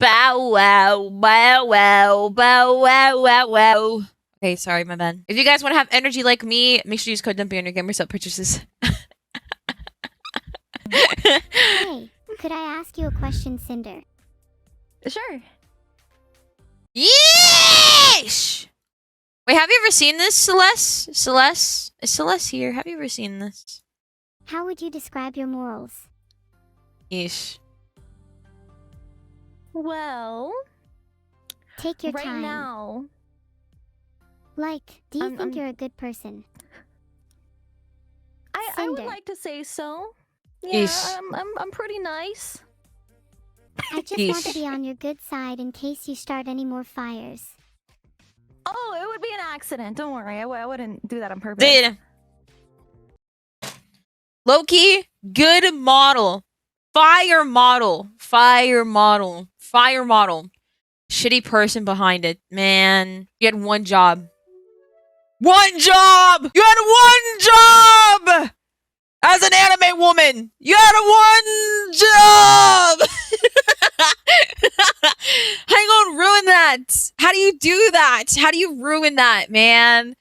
Bow wow, bow wow, bow wow, wow, wow. Okay, sorry, my man. If you guys want to have energy like me, make sure you use code Dumpy on your gamer sub purchases. Hey, could I ask you a question, Cinder? Sure. Yeesh! Wait, have you ever seen this, Celeste? Celeste? Is Celeste here? Have you ever seen this? How would you describe your morals? Yeesh. Well, Take your right time. now, Like, do you think you're a good person? I would Cinder. like to say so. Yeah, Yeesh. I'm pretty nice. I just want to be on your good side in case you start any more fires. Oh, it would be an accident. Don't worry. I wouldn't do that on purpose. Dude. Loki, good model. Fire model. Fire model. Fire model. Shitty person behind it. Man, you had one job. One job! You had one job! As an anime woman, you had one job! How you gonna ruin that? How do you do that? How do you ruin that, man?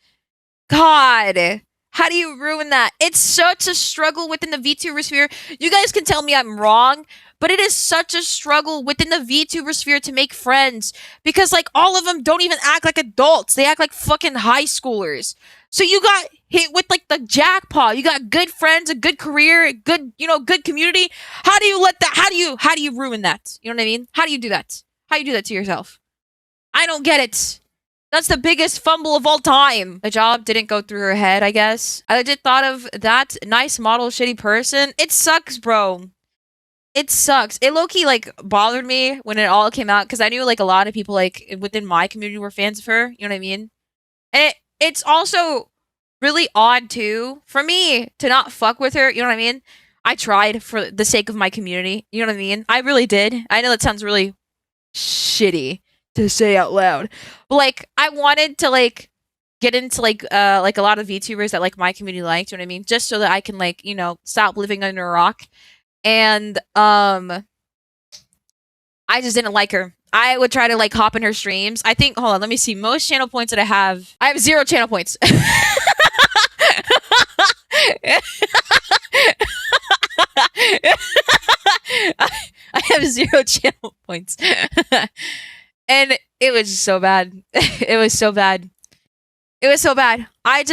God. How do you ruin that? It's such a struggle within the VTuber sphere. You guys can tell me I'm wrong, but it is such a struggle within the VTuber sphere to make friends. Because, like, all of them don't even act like adults. They act like fucking high schoolers. So you got hit with, like, the jackpot. You got good friends, a good career, good, good community. How do you let that, how do you ruin that? You know what I mean? How do you do that? How do you do that to yourself? I don't get it. That's the biggest fumble of all time. The job didn't go through her head, I guess. I legit thought of that nice model shitty person. It sucks, bro. It sucks. It low-key, like, bothered me when it all came out because I knew, like, a lot of people, like, within my community were fans of her. You know what I mean? And it's also really odd, too, for me to not fuck with her. You know what I mean? I tried for the sake of my community. You know what I mean? I really did. I know that sounds really shitty to say out loud, but like I wanted to like get into like a lot of VTubers that like my community liked, you know what I mean, just so that I can like stop living under a rock. And I just didn't like her. I would try to like hop in her streams. I think, hold on, let me see, most channel points that I have 0 channel points. I have 0 channel points. And it was just so bad. It was so bad. It was so bad. I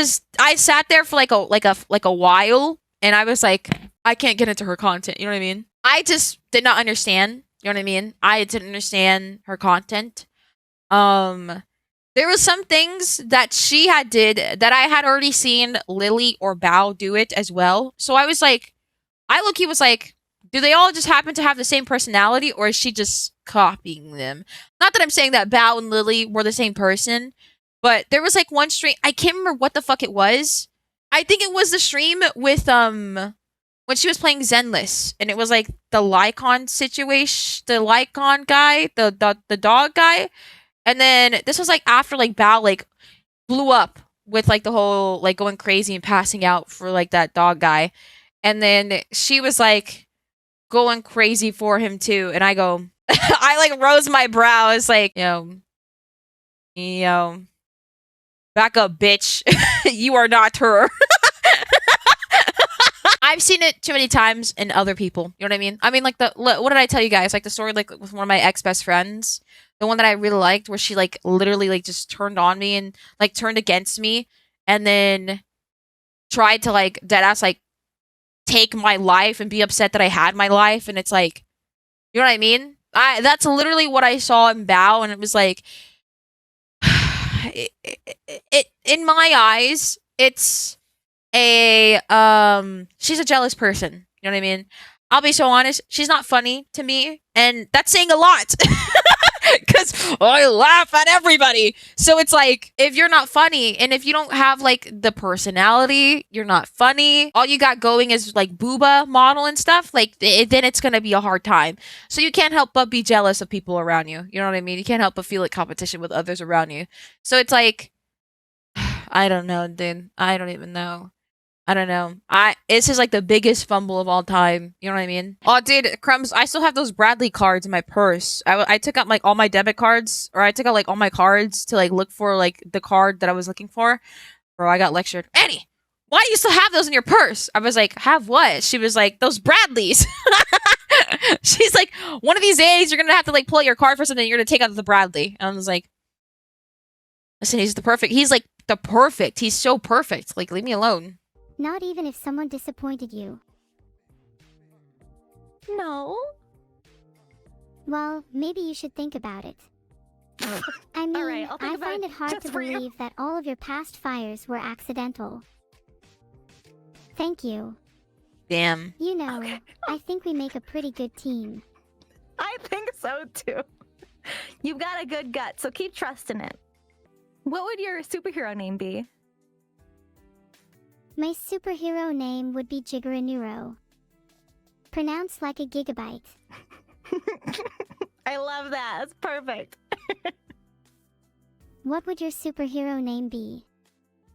sat there for like a while, and I was like, I can't get into her content. You know what I mean? I just did not understand. You know what I mean? I didn't understand her content. There was some things that she had did that I had already seen Lily or Bao do it as well. So I was like, low-key was like, do they all just happen to have the same personality, or is she just copying them? Not that I'm saying that Bao and Lily were the same person, but there was like one stream, I can't remember what the fuck it was. I think it was the stream with when she was playing Zenless, and it was like the Lycon situation, the Lycon guy, the dog guy, and then this was like after like Bao like blew up with like the whole like going crazy and passing out for like that dog guy, and then she was like going crazy for him too, and I go, I like rose my brows like, back up, bitch. You are not her. I've seen it too many times in other people. You know what I mean? I mean, like what did I tell you guys? Like the story, like with one of my ex best friends, the one that I really liked, where she like literally like just turned on me and like turned against me, and then tried to like deadass like take my life and be upset that I had my life, and it's like, you know what I mean? That's literally what I saw in Bao, and it was like, it in my eyes, it's a she's a jealous person. You know what I mean? I'll be so honest, she's not funny to me, and that's saying a lot. Because I laugh at everybody. So it's like, if you're not funny, and if you don't have like the personality, you're not funny. All you got going is like booba model and stuff. Like then it's gonna be a hard time. So you can't help but be jealous of people around you. You know what I mean? You can't help but feel like competition with others around you. So it's like, I don't know, dude. I don't even know. I don't know. This is like the biggest fumble of all time. You know what I mean? Oh, dude, crumbs. I still have those Bradley cards in my purse. I took out like all my debit cards, or I took out like all my cards to like look for like the card that I was looking for. Bro, I got lectured. Annie, why do you still have those in your purse? I was like, have what? She was like, those Bradleys. She's like, one of these days you're gonna have to like pull out your card for something. You're gonna take out the Bradley. And I was like, listen, he's the perfect. He's like the perfect. He's so perfect. Like, leave me alone. Not even if someone disappointed you. No. Well, maybe you should think about it. I mean, Alright, I'll think I about find it it hard just to for you. believe that all of your past fires were accidental. Thank you. Damn. You know, Okay. I think we make a pretty good team. I think so too. You've got a good gut, so keep trusting it. What would your superhero name be? My superhero name would be GIGANEURO. Pronounced like a gigabyte. I love that. That's perfect. What would your superhero name be?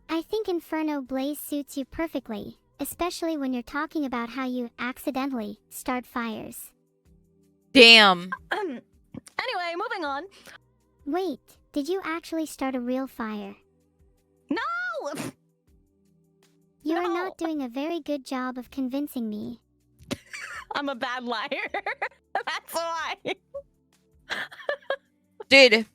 I think Inferno Blaze suits you perfectly, especially when you're talking about how you accidentally start fires. Damn. Anyway, moving on. Wait, did you actually start a real fire? No! You are No. not doing a very good job of convincing me. I'm a bad liar. That's why. Dude,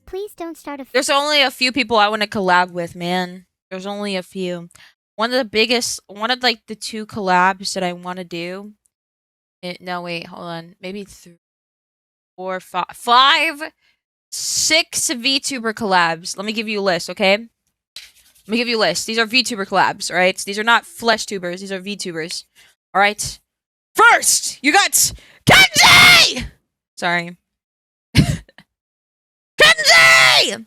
Please don't start a there's only a few people I want to collab with, man. There's only a few. One of like the 2 collabs that I want to do. No, wait, hold on. Maybe 3, 4, 5, 6 VTuber collabs. Let me give you a list, okay? Let me give you a list. These are VTuber collabs, alright? These are not flesh tubers. These are VTubers. Alright? First, you got Kenji! Sorry. Kenji!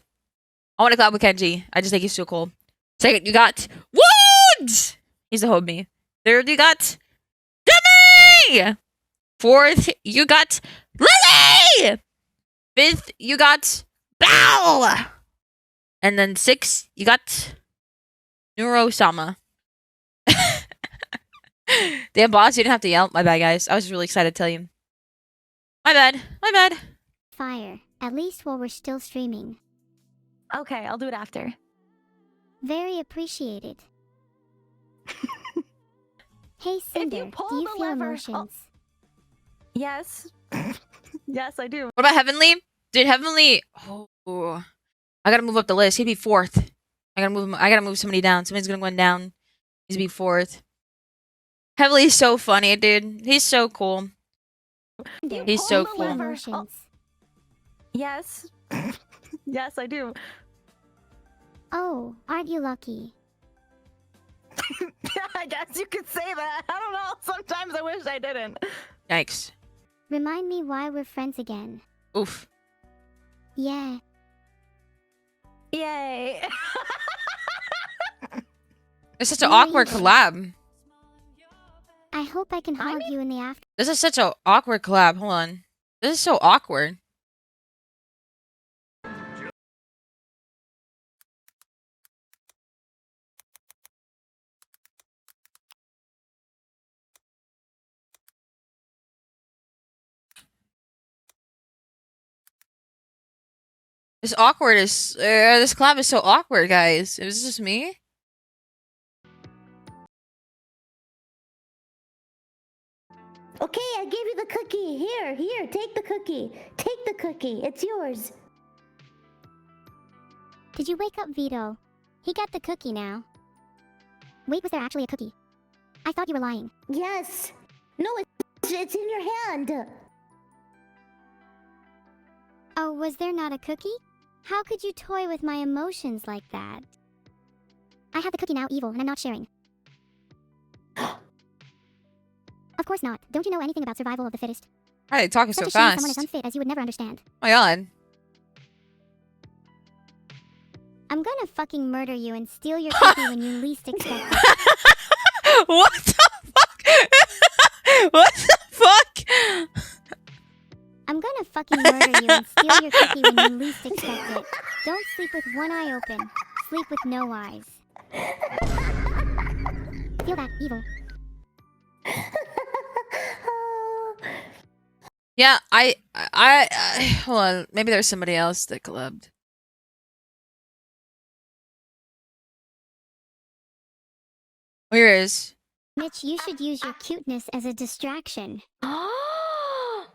I want to collab with Kenji. I just think he's so cool. Second, you got Woods! He's a homie. Third, you got Jimmy! Fourth, you got Lily! Fifth, you got Belle! And then 6, you got Neuro-sama. Damn, boss, you didn't have to yell. My bad, guys. I was really excited to tell you. My bad. My bad. fire, at least while we're still streaming. Okay, I'll do it after. Very appreciated. Hey Cinder, pull do you the feel lever- emotions? Yes. Yes, I do. What about Heavenly? Dude, Heavenly. Oh, I gotta move up the list. He'd be 4th. I gotta move somebody down. Somebody's gonna go down. He's be 4th. Heavenly's so funny, dude. He's so cool. Cinder, He's do so you feel cool. emotions? Yes. Yes, I do. Oh, aren't you lucky? I guess you could say that. I don't know. Sometimes I wish I didn't. Yikes. Remind me why we're friends again. Oof. Yeah. Yay. It's such an Very awkward good. collab. I hope I can I hug mean- you in the after. This is such an awkward collab. Hold on. This is so awkward. This awkward is this collab is so awkward, guys. Is this just me? Okay, I gave you the cookie. Here, take the cookie. Take the cookie. It's yours. Did you wake up Vito? He got the cookie now. Wait, was there actually a cookie? I thought you were lying. Yes. No, it's in your hand. Oh, was there not a cookie? How could you toy with my emotions like that? I have the cookie now, evil, and I'm not sharing. Of course not. Don't you know anything about survival of the fittest? Why are they talking Such so a shame someone is fast? unfit as you would never understand. Oh my god. I'm gonna fucking murder you and steal your cookie when you least expect it. What the fuck? What the fuck? I'm gonna fucking murder you and steal your cookie when you least expect it. Don't sleep with one eye open. Sleep with no eyes. Feel that evil. Yeah, hold on. Maybe there's somebody else that collabed. Where is? Mitch, you should use your cuteness as a distraction. Oh,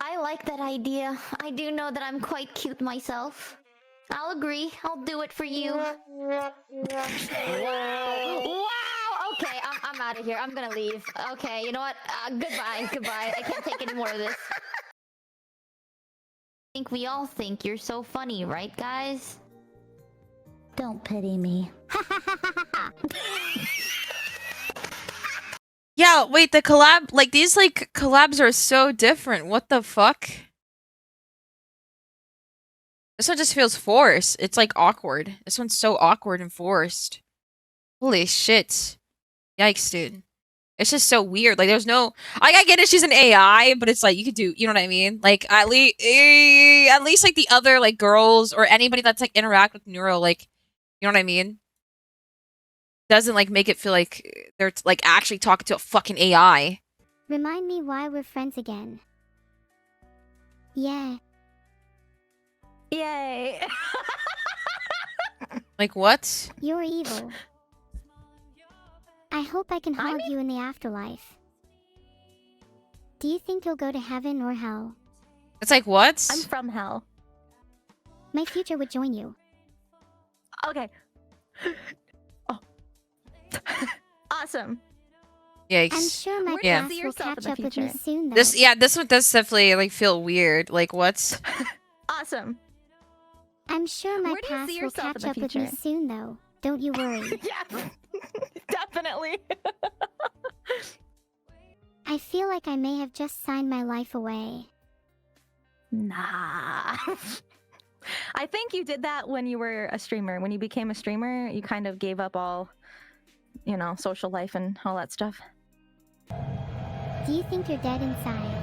I like that idea. I do know that I'm quite cute myself. I'll agree. I'll do it for you. Wow. Okay, I'm out of here. I'm gonna leave. Okay, you know what? Goodbye. Goodbye. I can't take any more of this. I think we all think you're so funny, right, guys? Don't pity me. Yeah, wait, the collab, like, these, like, collabs are so different. What the fuck? This one just feels forced. It's, like, awkward. This one's so awkward and forced. Holy shit. Yikes, dude. It's just so weird. Like, there's no... I get it, she's an AI, but it's like, you could do... You know what I mean? Like, at least, like, the other, like, girls or anybody that's, like, interact with Neuro, like... You know what I mean? Doesn't, like, make it feel like they're, like, actually talking to a fucking AI. Remind me why we're friends again. Yeah. Yay. Like, what? You're evil. I hope I can hug you in the afterlife. Do you think you'll go to heaven or hell? It's like, what? I'm from hell. My future would join you. Okay. Oh. Awesome. Yikes. I'm sure my Where do you past see will yourself catch in up the with me future? soon, though. This one does definitely, like, feel weird. Like, what? Awesome. I'm sure my Where do you past see will yourself catch in up the with me future? soon, though. Don't you worry. Yeah. Definitely. I feel like I may have just signed my life away. Nah. I think you did that when you were a streamer. When you became a streamer, you kind of gave up all, you know, social life and all that stuff. Do you think you're dead inside?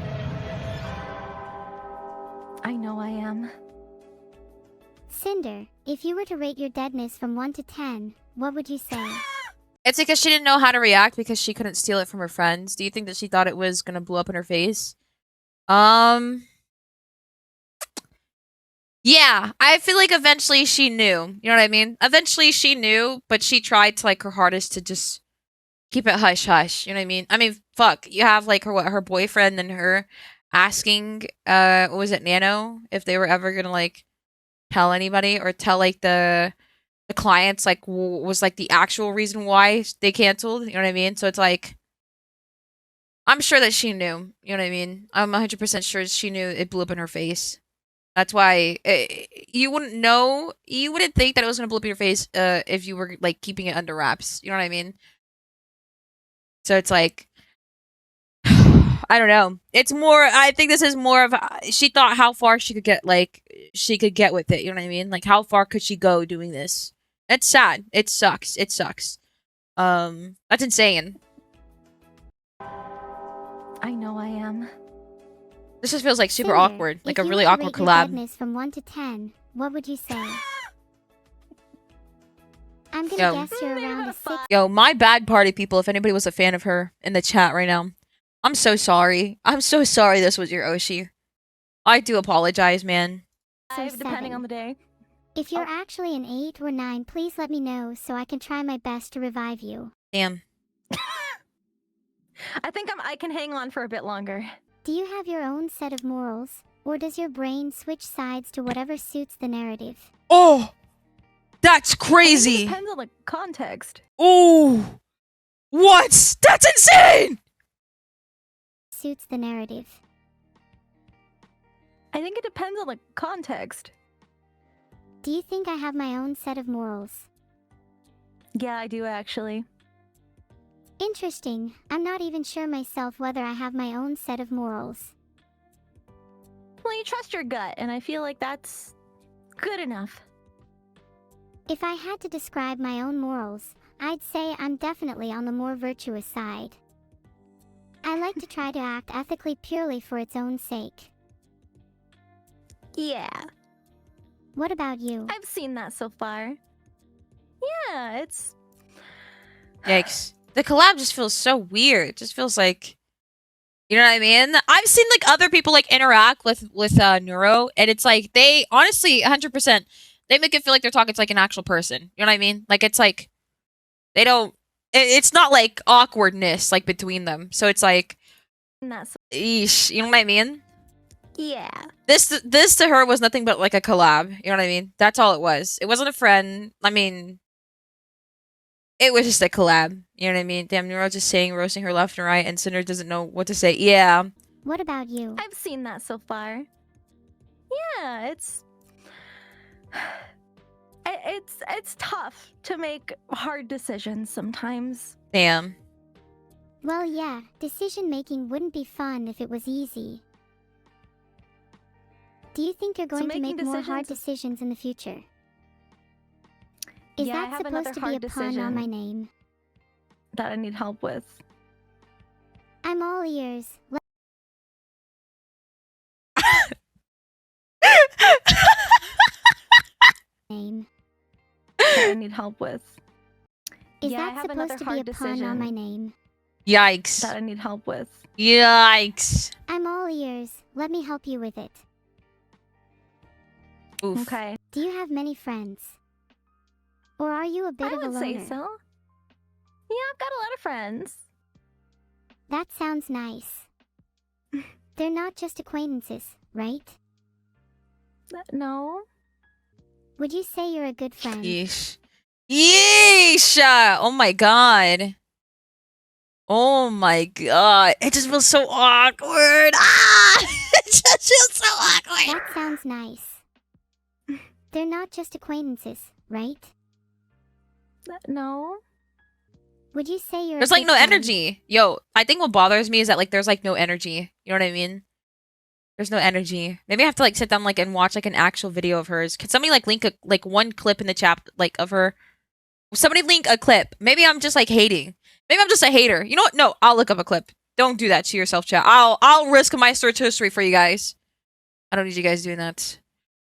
I know I am. Cinder, if you were to rate your deadness from 1 to 10, what would you say? It's because she didn't know how to react because she couldn't steal it from her friends. Do you think that she thought it was gonna blow up in her face? Yeah, I feel like eventually she knew. You know what I mean? Eventually she knew, but she tried to, like, her hardest to just keep it hush hush. You know what I mean? I mean, fuck. You have, like, her boyfriend and her asking, what was it, Nano, if they were ever gonna, like, tell anybody or tell, like, the clients, like, was, like, the actual reason why they canceled. You know what I mean? So it's like, I'm sure that she knew. You know what I mean? I'm 100% sure she knew it blew up in her face. That's why you wouldn't know. You wouldn't think that it was gonna blow up in your face if you were, like, keeping it under wraps. You know what I mean? So it's like, I don't know. It's more. I think this is more of she thought how far she could get. Like, she could get with it. You know what I mean? Like, how far could she go doing this? It's sad. It sucks. It sucks. That's insane. I know I am. This just feels like super Cinder, awkward. Like a if you really were to awkward rate your collab. deadness from 1 to 10, what would you say? I'm Yo. gonna guess you're Maybe around about a a 6. five. Yo, my bad party people, if anybody was a fan of her in the chat right now. I'm so sorry. I'm so sorry this was your Oshi. I do apologize, man. So Depending 7. on the day. If you're actually an 8 or 9, please let me know so I can try my best to revive you. Damn. I think I can hang on for a bit longer. Do you have your own set of morals, or does your brain switch sides to whatever suits the narrative? Oh! That's I think crazy! it depends on the context. Oh! What? That's insane! Suits the narrative. I think it depends on the context. Do you think I have my own set of morals? Yeah, I do actually. Interesting. I'm not even sure myself whether I have my own set of morals. Well, you trust your gut, and I feel like that's good enough. If I had to describe my own morals, I'd say I'm definitely on the more virtuous side. I like to try to act ethically purely for its own sake. Yeah, What about you? I've seen that so far. Yeah, it's... Yikes. The collab just feels so weird. It just feels like, you know what I mean? I've seen like other people like interact with Neuro, and it's like they honestly 100% they make it feel like they're talking to like an actual person. You know what I mean? Like it's like they don't. It's not like awkwardness like between them. So it's like, That's eesh. You know what I mean? yeah. This to her was nothing but like a collab. You know what I mean? That's all it was. It wasn't a friend. I mean, it was just a collab. You know what I mean? Damn, Neuro just saying, roasting her left and right, and Sinder doesn't know what to say. Yeah. What about you? I've seen that so far. Yeah, it's tough to make hard decisions sometimes. Damn. Well, yeah, decision making wouldn't be fun if it was easy. Do you think you're going to make more hard decisions in the future? Is Yeah, I that have supposed another to be hard a pun on my name? That I need help with. I'm all ears. Name. That I need help with. Is Yeah, I that have supposed another to be a hard pun on my decision. name? Yikes. That I need help with. Yikes. I'm all ears. Let me help you with it. Oof. Okay. Do you have many friends? Or are you a bit I of a would loner? say so. Yeah, I've got a lot of friends. That sounds nice. They're not just acquaintances, right? No. Would you say you're a good friend? Yeesh. Yeesh. Oh my god. Oh my god. It just feels so awkward. Ah! It just feels so awkward. That sounds nice. They're not just acquaintances, right? No. Would you say you're There's a like good no friend? energy. Yo, I think what bothers me is that like there's like no energy. You know what I mean? There's no energy. Maybe I have to like sit down like and watch like an actual video of hers. Can somebody like link a like one clip in the chat like of her? Somebody link a clip. Maybe I'm just like hating. Maybe I'm just a hater. You know what? No, I'll look up a clip. Don't do that to yourself, chat. I'll risk my search history for you guys. I don't need you guys doing that.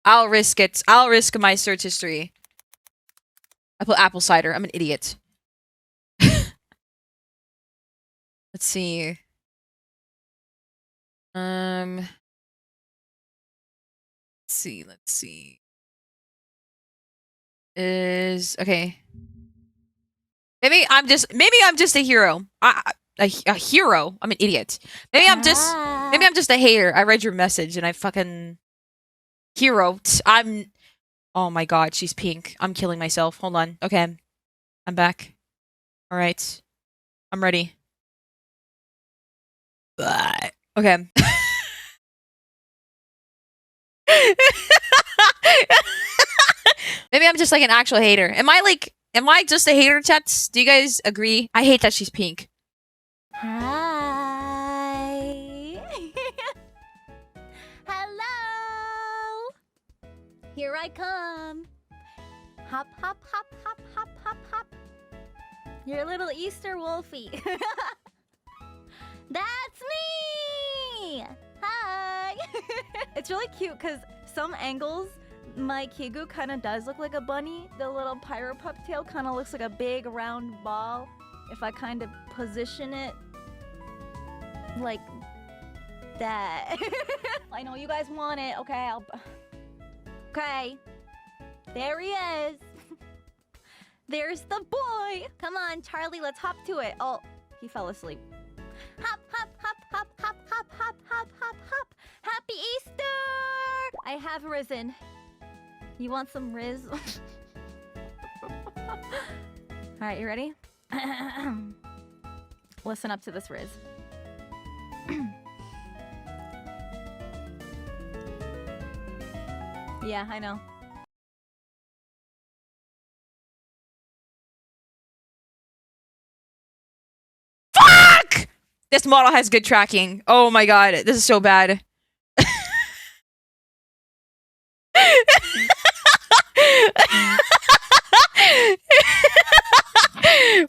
I'll risk it. I'll risk my search history. I put apple cider. I'm an idiot. Let's see. Let's see. Is okay. Maybe I'm just a hero. A hero. I'm an idiot. Maybe I'm just a hater. I read your message and I fucking hero. Oh my god, she's pink. I'm killing myself. Hold on. Okay. I'm back. All right. I'm ready. But okay. Maybe I'm just like an actual hater. Am I just a hater, chats? Do you guys agree? I hate that she's pink. Hi. Hello. Here I come. Hop, hop, hop, hop, hop, hop, hop. Your little Easter wolfie. That's me. Hi. It's really cute because some angles, my Kigu kind of does look like a bunny. The little pyro pup tail kind of looks like a big round ball. If I kind of position it like that. I know you guys want it. Okay, Okay. There he is. There's the boy. Come on, Charlie, let's hop to it. Oh, he fell asleep. Hop, hop, hop, hop, hop, hop, hop, hop, hop, hop. Happy Easter! I have risen. You want some Riz? Alright, you ready? Listen up to this Riz. Yeah, I know. Fuck! This model has good tracking. Oh my god, this is so bad.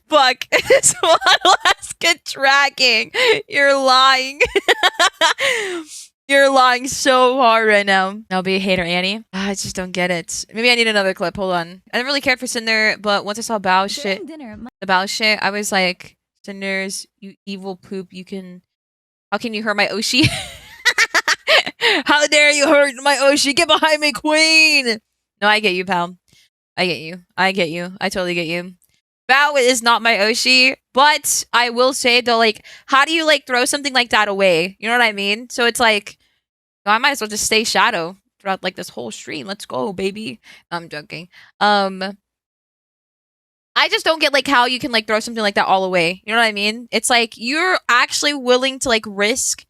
Fuck. This model has good tracking. You're lying. You're lying so hard right now. I'll be a hater, Annie. I just don't get it. Maybe I need another clip. Hold on. I never really cared for Sinder, but once I saw Bao shit, During dinner, the Bao shit, I was like, Cinders, you evil poop. You can. How can you hurt my Oshi? How dare you hurt my Oshi? Get behind me, queen! No, I get you, pal. I get you. I get you. I totally get you. Bao is not my Oshi, but I will say though, like, how do you like throw something like that away? You know what I mean? So it's like, I might as well just stay Shadow throughout like this whole stream. Let's go, baby. I'm joking. I just don't get like how you can like throw something like that all away. You know what I mean? It's like you're actually willing to like risk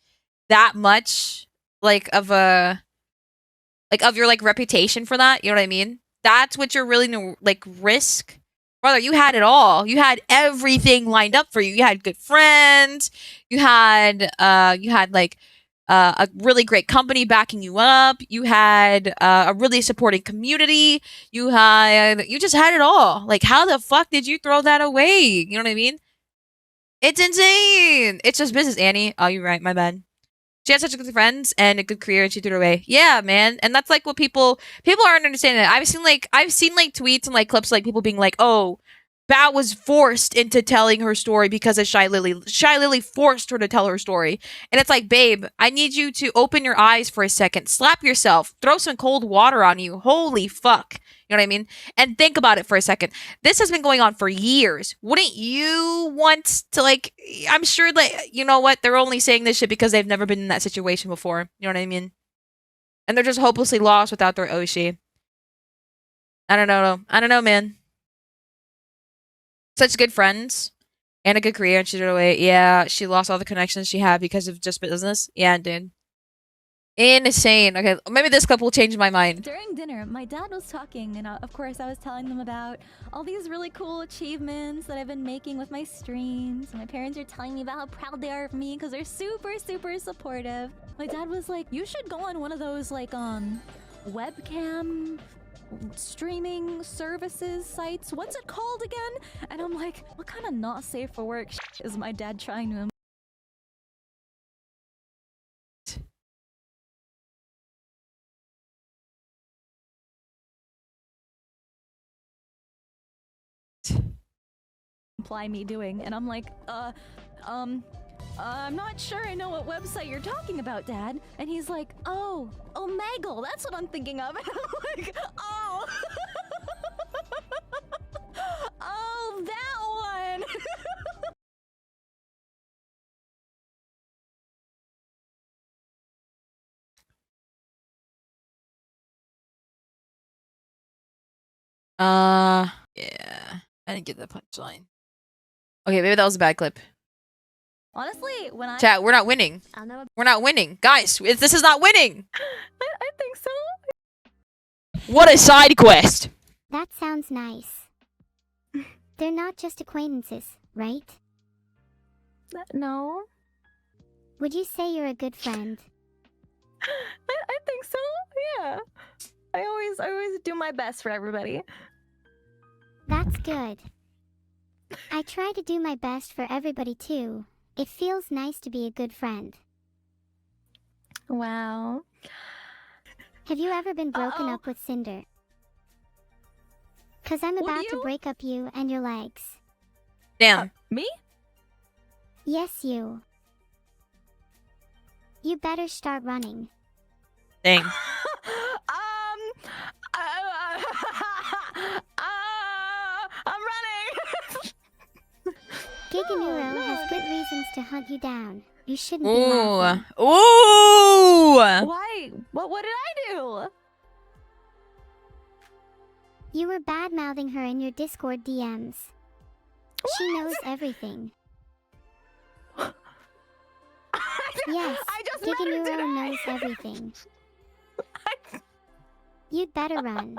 that much like of a like of your like reputation for that. You know what I mean? That's what you're willing to like risk. Brother, you had it all. You had everything lined up for you. You had good friends. You had like a really great company backing you up. You had a really supporting community. You just had it all. Like, how the fuck did you throw that away? You know what I mean? It's insane. It's just business, Annie. Oh, you're right. My bad. She had such good friends and a good career, and she threw it away. Yeah, man. And that's like what people aren't understanding. I've seen like tweets and like clips like people being like, "Oh, Bao was forced into telling her story because of Shy Lily. Shy Lily forced her to tell her story." And it's like, babe, I need you to open your eyes for a second. Slap yourself. Throw some cold water on you. Holy fuck. You know what I mean? And think about it for a second. This has been going on for years. Wouldn't you want to, like, I'm sure that, you know what? They're only saying this shit because they've never been in that situation before. You know what I mean? And they're just hopelessly lost without their Oshi. I don't know, man. Such good friends and a good career, and she threw it away. Yeah, she lost all the connections she had because of just business. Yeah, dude. Insane. Okay, maybe this clip will change my mind. During dinner, my dad was talking, and of course I was telling them about all these really cool achievements that I've been making with my streams. And my parents are telling me about how proud they are of me because they're super, super supportive. My dad was like, you should go on one of those, like, webcam streaming services sites. What's it called again? And I'm like, what kind of not safe for work is my dad trying to imply me doing? And I'm like, I'm not sure I know what website you're talking about, Dad. And he's like, oh, Omegle, that's what I'm thinking of. And I'm like, oh. Oh, that one. Yeah. I didn't get the punchline. Okay, maybe that was a bad clip. Honestly, when I... Chat, we're not winning. We're not winning. Guys, this is not winning! I think so. What a side quest! That sounds nice. They're not just acquaintances, right? No. Would you say you're a good friend? I think so, yeah. I always do my best for everybody. That's good. I try to do my best for everybody too. It feels nice to be a good friend. Wow. Have you ever been broken up with Sinder? 'Cause I'm about to break up you and your legs. Damn. Me? Yes, you. You better start running. Dang. I'm running. GIGANEURO has good reasons to hunt you down. You shouldn't be Ooh. laughing. Ooh! Why? What did I do? You were bad-mouthing her in your Discord DMs. She knows everything. Yes, GIGANEURO knows everything. You'd better run.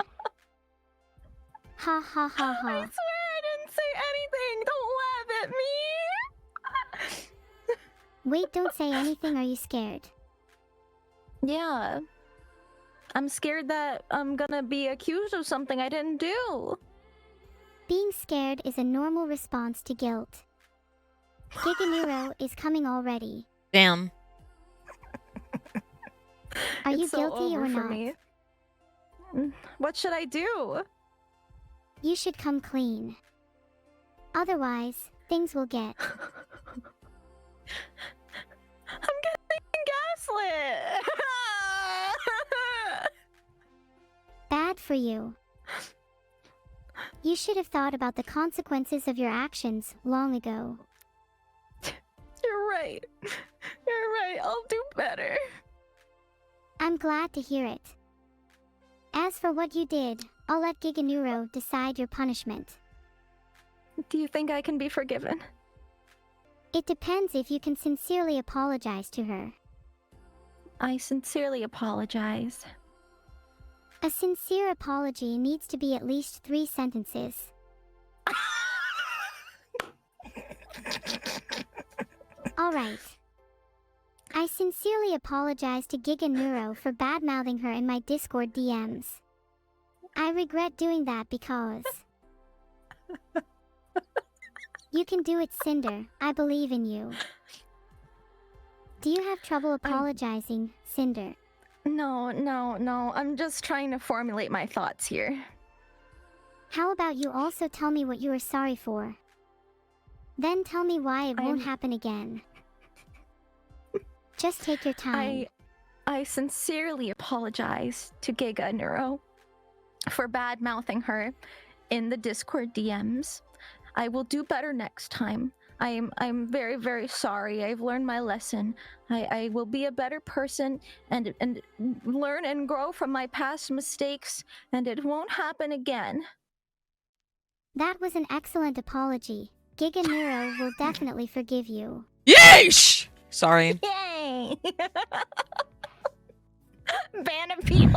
Ha ha ha ha. I swear I didn't say anything. Don't laugh at me. Wait, don't say anything. Are you scared? Yeah. I'm scared that I'm gonna be accused of something I didn't do. Being scared is a normal response to guilt. GIGANEURO is coming already. Damn. Are you It's so guilty over or for not? me. What should I do? You should come clean. Otherwise, things will get. I'm getting gaslit. Bad for you. You should have thought about the consequences of your actions long ago. You're right. You're right. I'll do better. I'm glad to hear it. As for what you did, I'll let GIGANEURO decide your punishment. Do you think I can be forgiven? It depends if you can sincerely apologize to her. I sincerely apologize. A sincere apology needs to be at least 3 sentences. Alright. I sincerely apologize to GIGANEURO for bad-mouthing her in my Discord DMs. I regret doing that because... You can do it, Sinder. I believe in you. Do you have trouble apologizing, Sinder? No. I'm just trying to formulate my thoughts here. How about you also tell me what you are sorry for? Then tell me why it won't happen again. Just take your time. I sincerely apologize to GIGANEURO for bad-mouthing her in the Discord DMs. I will do better next time. I'm very, very sorry. I've learned my lesson. I will be a better person and learn and grow from my past mistakes, and it won't happen again. That was an excellent apology. GIGANEURO will definitely forgive you. Yeesh! Sorry. Yay! Ban appeal.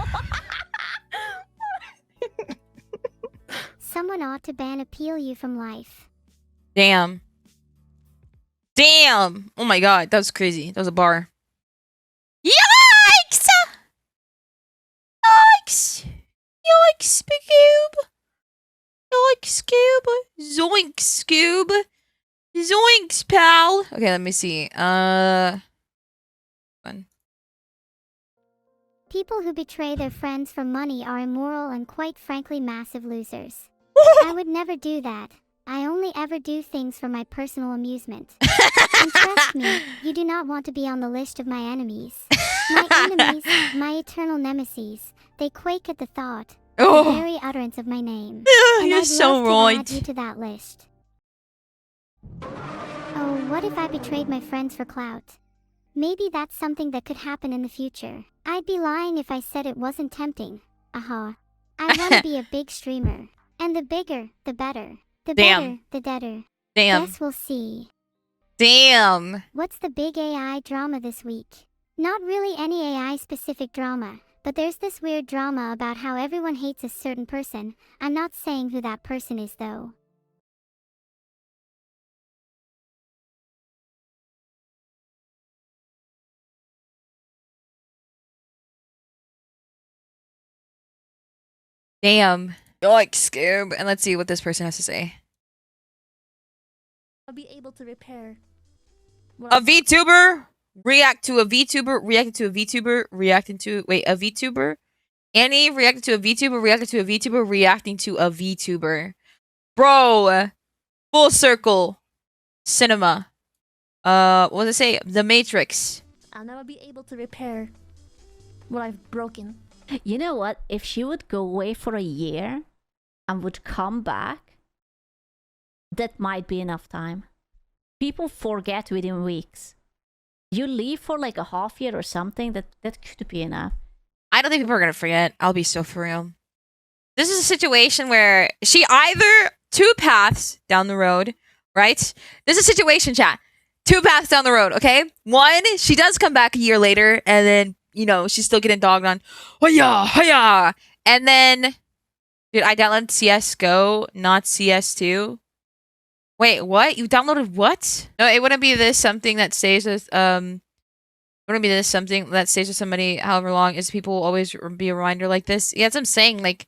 Someone ought to ban appeal you from life. Damn. Damn! Oh my god, that was crazy. That was a bar. Yikes! Yikes! Yikes, Scoob! Yikes, Scoob! Zoinks, Scoob! Zoinks, pal! Okay, let me see. Fun. People who betray their friends for money are immoral and quite frankly massive losers. I would never do that. I only ever do things for my personal amusement. And trust me, you do not want to be on the list of my enemies. My enemies, my eternal nemesis, they quake at the thought, the very utterance of my name. And You're I'd so love to add right. you to that list. Oh, what if I betrayed my friends for clout? Maybe that's something that could happen in the future. I'd be lying if I said it wasn't tempting. Aha. I want to be a big streamer. And the bigger, the better. The Damn. better, the deader. Damn. Guess we'll see. Damn. What's the big AI drama this week? Not really any AI specific drama, but there's this weird drama about how everyone hates a certain person. I'm not saying who that person is though. Damn. Yikes, Scoob. And let's see what this person has to say. I'll be able to repair. A VTuber react to a VTuber reacted to a VTuber reacting to a VTuber. Annie reacted to a VTuber reacted to a VTuber reacting to a VTuber. Bro, full circle cinema. What does it say? The Matrix. I'll never be able to repair what I've broken. You know what? If she would go away for a year and would come back, that might be enough time. People forget within weeks. You leave for like a half year or something, that could be enough. I don't think people are gonna forget. I'll be so for real. This is a situation where she either 2 paths down the road, right? This is a situation, chat. 2 paths down the road, okay? 1, she does come back a year later, and then, you know, she's still getting dogged on. Hiya, hiya. And then, dude, I downloaded CSGO, not CS2. Wait, what? You downloaded what? No, it wouldn't be this something that stays with, wouldn't be this something that stays with somebody however long. Is people will always be a reminder like this? Yeah, that's what I'm saying. Like,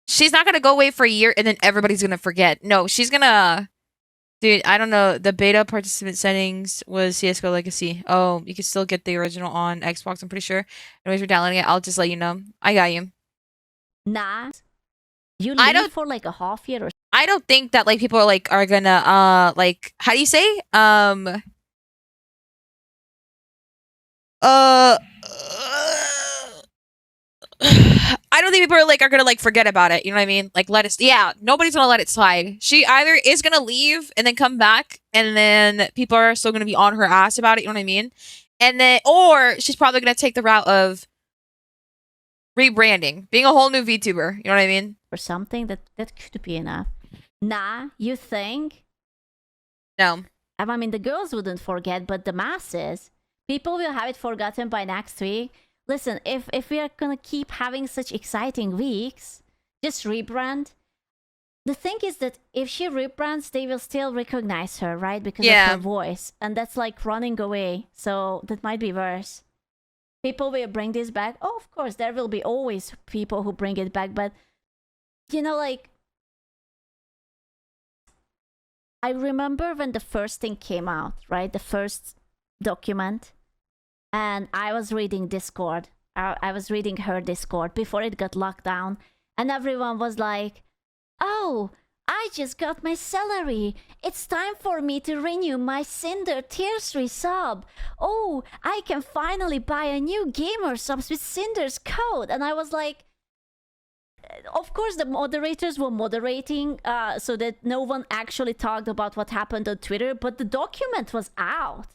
she's not gonna go away for a year and then everybody's gonna forget. No, she's gonna... Dude, I don't know. The beta participant settings was CSGO Legacy. Oh, you can still get the original on Xbox, I'm pretty sure. Anyways, we're downloading it. I'll just let you know. I got you. Nah. You I leave don't- for like a half year or I don't think that like people are like are gonna like how do you say uh I don't think people are gonna like forget about it. You know what I mean? Like let it. Yeah, nobody's gonna let it slide. She either is gonna leave and then come back, and then people are still gonna be on her ass about it. You know what I mean? And then, or she's probably gonna take the route of rebranding, being a whole new VTuber. You know what I mean? Or something that could be enough. Nah, you think? No. I mean, the girls wouldn't forget, but the masses, people will have it forgotten by next week. Listen, if we are gonna keep having such exciting weeks, just rebrand. The thing is that if she rebrands, they will still recognize her, right? Because of her voice. And that's like running away. So that might be worse. People will bring this back. Oh, of course, there will be always people who bring it back. But, you know, like, I remember when the first thing came out, right? The first document. And I was reading Discord. I was reading her Discord before it got locked down. And everyone was like, oh, I just got my salary. It's time for me to renew my Sinder tier 3 sub. Oh, I can finally buy a new gamer subs with Cinder's code. And I was like, of course the moderators were moderating so that no one actually talked about what happened on Twitter, but the document was out.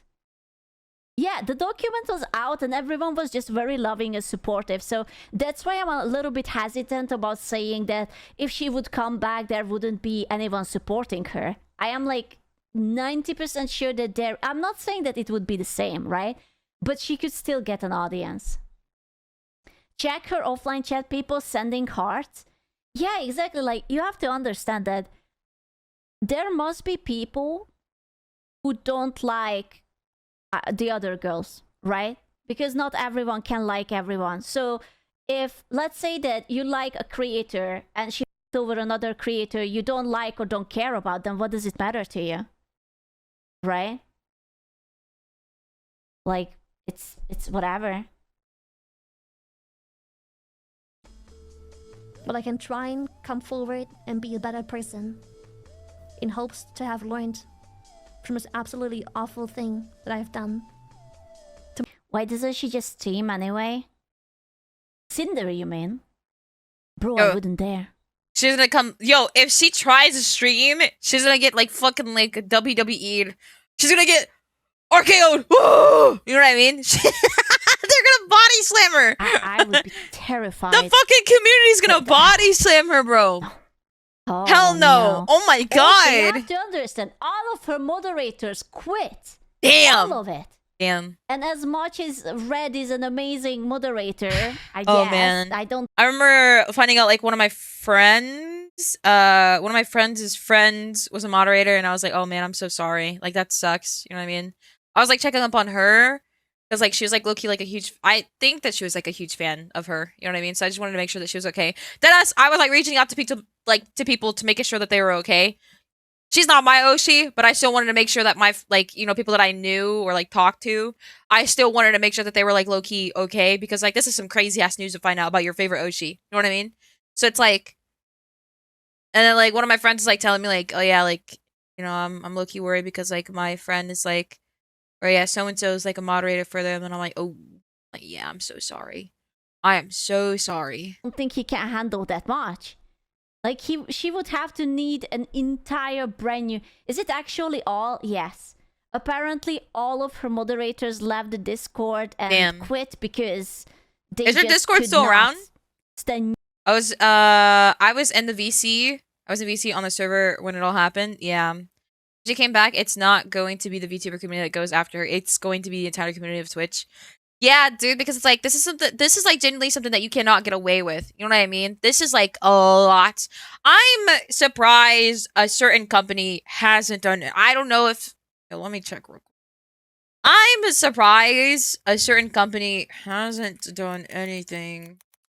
Yeah, the document was out and everyone was just very loving and supportive. So that's why I'm a little bit hesitant about saying that if she would come back, there wouldn't be anyone supporting her. I am like 90% sure that there... I'm not saying that it would be the same, right? But she could still get an audience. Check her offline chat, people sending hearts. Yeah, exactly. Like, you have to understand that there must be people who don't like the other girls, right? Because not everyone can like everyone. So if, let's say that you like a creator and she over another creator you don't like or don't care about, then what does it matter to you? Right? Like, it's whatever. But I can try and come forward and be a better person in hopes to have learned from this absolutely awful thing that I've done. Why doesn't she just stream anyway? Sinder, you mean? Bro, Yo, I wouldn't dare. She's gonna come. Yo, if she tries to stream, she's gonna get like fucking like WWE'd. She's gonna get RKO'd. Woo! You know what I mean? They're gonna body slam her. I would be terrified. The fucking community's gonna body slam her, bro. Oh, Hell no. Oh my Also, god. you have to understand, all of her moderators quit. Damn. All of it. Damn. And as much as Red is an amazing moderator, I Oh, guess, man. I don't... I remember finding out like one of my friends' friends was a moderator, and I was like, oh man, I'm so sorry. Like, that sucks. You know what I mean? I was like checking up on her because like she was like low-key like a huge... I think that she was like a huge fan of her. You know what I mean? So I just wanted to make sure that she was okay. Then I was like reaching out to people to make sure that they were okay. She's not my Oshi, but I still wanted to make sure that my, like, you know, people that I knew or, like, talked to, I still wanted to make sure that they were, like, low-key okay, because, like, this is some crazy-ass news to find out about your favorite Oshi. You know what I mean? So it's, like... And then, like, one of my friends is, like, telling me, like, oh, yeah, like, you know, I'm low-key worried because, like, my friend is, like... Or, yeah, so-and-so is, like, a moderator for them, and I'm like, oh, like, yeah, I'm so sorry. I am so sorry. don't think he can handle that much. Like, she would have to need an entire brand new... Is it actually all? Yes. Apparently, all of her moderators left the Discord and quit because they Is her just Discord could still not around? stand... I was in the VC. I was in VC on the server when it all happened. Yeah. She came back. It's not going to be the VTuber community that goes after her. It's going to be the entire community of Twitch. Yeah, dude, because it's like, this is like genuinely something that you cannot get away with. You know what I mean? This is like a lot. I'm surprised a certain company hasn't done it. I don't know if... Let me check real quick. I'm surprised a certain company hasn't done anything